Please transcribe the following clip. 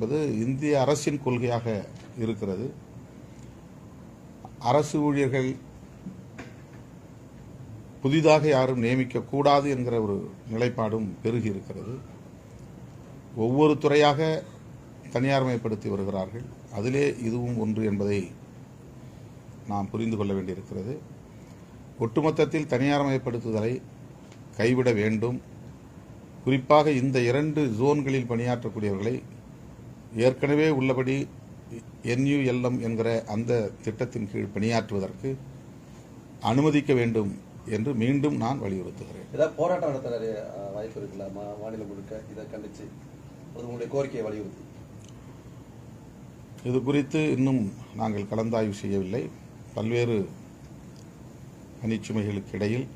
என்பது இந்திய அரசின் கொள்கையாக இருக்கிறது. அரசு ஊழியர்கள் புதிதாக யாரும் நியமிக்கக்கூடாது என்கிற ஒரு நிலைப்பாடும் பெருகி இருக்கிறது. ஒவ்வொரு துறையாக தனியார்மயப்படுத்தி வருகிறார்கள். அதிலே இதுவும் ஒன்று என்பதை நாம் புரிந்து கொள்ள வேண்டியிருக்கிறது. ஒட்டுமொத்தத்தில் தனியார்மயப்படுத்துதலை கைவிட வேண்டும். குறிப்பாக இந்த 2 ஜோன்களில் பணியாற்றக்கூடியவர்களை ஏற்கனவே உள்ளபடி NULM என்கிற அந்த திட்டத்தின் கீழ் பணியாற்றுவதற்கு அனுமதிக்க வேண்டும் என்று மீண்டும் நான் வலியுறுத்துகிறேன். ஏதாவது போராட்டம் நடத்துற வாய்ப்பு இருக்குல்ல மாநிலம் முழுக்க இதை கண்டிச்சு உங்களுடைய கோரிக்கையை வலியுறுத்தி? இது குறித்து இன்னும் நாங்கள் கலந்தாய்வு செய்யவில்லை. பல்வேறு பணிச்சுமைகளுக்கு இடையில்